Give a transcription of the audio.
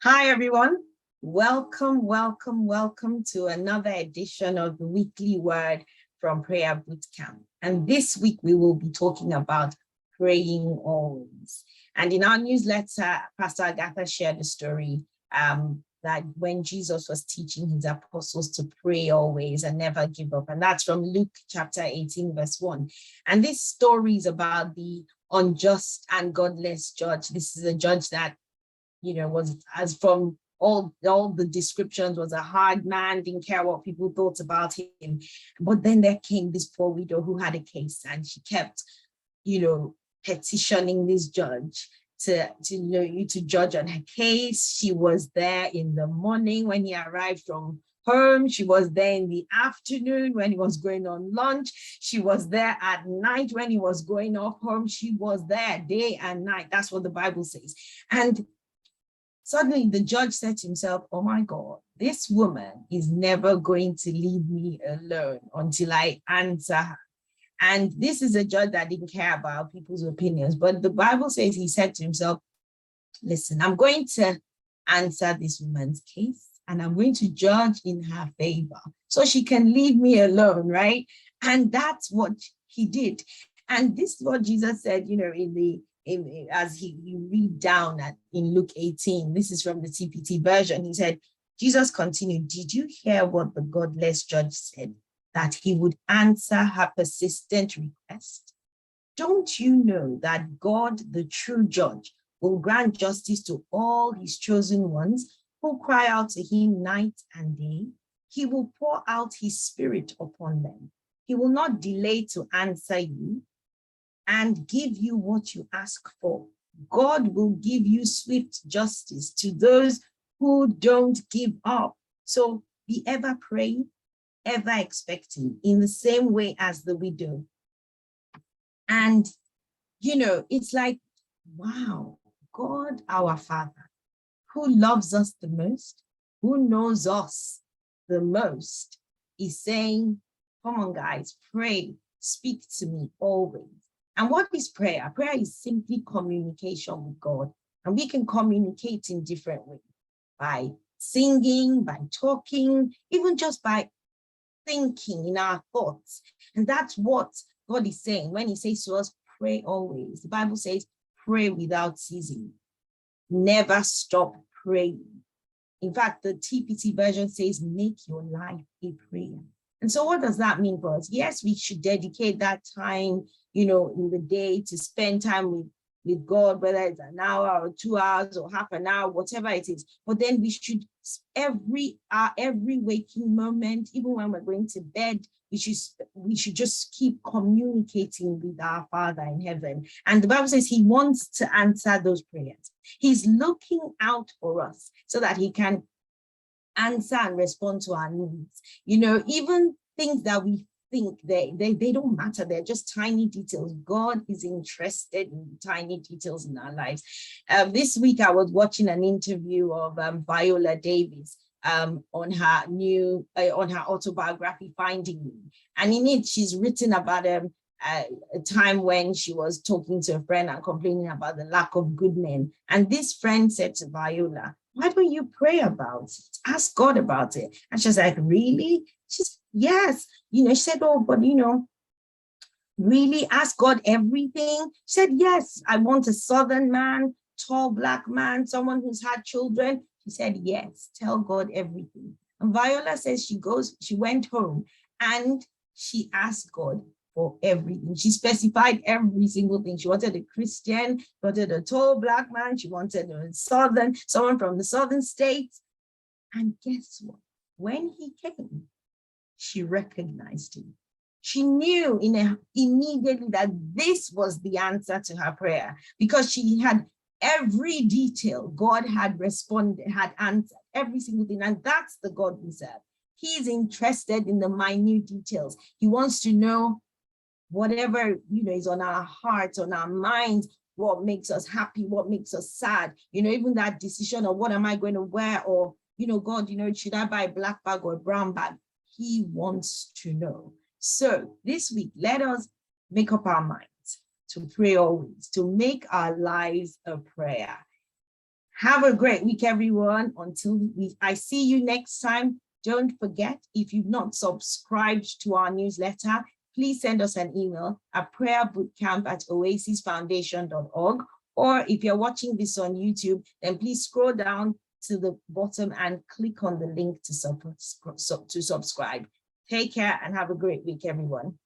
Hi, everyone. Welcome to another edition of the Weekly Word from Prayer Bootcamp. And this week, we will be talking about praying always. And in our newsletter, Pastor Agatha shared the story that when Jesus was teaching his apostles to pray always and never give up. And that's from Luke chapter 18, verse 1. And this story is about the unjust and godless judge. This is a judge that was, as from all the descriptions, was a hard man, didn't care what people thought about him. But then there came this poor widow who had a case, and she kept, petitioning this judge to judge on her case. She was there in the morning when he arrived from home. She was there in the afternoon when he was going on lunch. She was there at night when he was going off home. She was there day and night. That's what the Bible says. And suddenly the judge said to himself, oh my God, this woman is never going to leave me alone until I answer her. And this is a judge that didn't care about people's opinions. But the Bible says he said to himself, listen, I'm going to answer this woman's case and I'm going to judge in her favor so she can leave me alone, right? And that's what he did. And this is what Jesus said, as you read down in Luke 18, this is from the TPT version. He said, Jesus continued, did you hear what the godless judge said? That he would answer her persistent request? Don't you know that God, the true judge, will grant justice to all his chosen ones who cry out to him night and day? He will pour out his spirit upon them. He will not delay to answer you and give you what you ask for. God will give you swift justice to those who don't give up. So be ever praying, ever expecting, in the same way as the widow. And, it's like, wow, God, our Father, who loves us the most, who knows us the most, is saying, come on, guys, pray, speak to me always. And what is prayer? Prayer is simply communication with God. And we can communicate in different ways, by singing, by talking, even just by thinking in our thoughts. And that's what God is saying when he says to us, pray always. The Bible says, pray without ceasing. Never stop praying. In fact, the TPT version says, make your life a prayer. And so what does that mean for us? Yes, we should dedicate that time, in the day to spend time with God, whether it's an hour or 2 hours or half an hour, whatever it is. But then we should, every waking moment, even when we're going to bed, we should just keep communicating with our Father in heaven. And the Bible says he wants to answer those prayers. He's looking out for us so that he can answer and respond to our needs. Even things that we think they don't matter. They're just tiny details. God is interested in tiny details in our lives. This week I was watching an interview of Viola Davis on her autobiography, Finding Me. And in it, she's written about a time when she was talking to a friend and complaining about the lack of good men. And this friend said to Viola, why don't you pray about it? Ask God about it. And she's like, really? She's yes. She said, oh, but really ask God everything? She said, yes, I want a Southern man, tall Black man, someone who's had children. She said, yes, tell God everything. And Viola says she went home and she asked God for everything. She specified every single thing. She wanted a Christian, she wanted a tall Black man, she wanted someone from the Southern states. And guess what? When he came, she recognized him. She knew immediately that this was the answer to her prayer, because she had every detail. God had responded, had answered every single thing. And that's the God we serve. He's interested in the minute details. He wants to know whatever is on our hearts, on our minds, what makes us happy, what makes us sad, even that decision of what am I going to wear, or God, should I buy a black bag or a brown bag? He wants to know. So this week, let us make up our minds to pray always, to make our lives a prayer. Have a great week, everyone. Until I see you next time, don't forget, if you've not subscribed to our newsletter, please send us an email at prayerbootcamp@oasisfoundation.org. Or if you're watching this on YouTube, then please scroll down to the bottom and click on the link to subscribe. Take care and have a great week, everyone.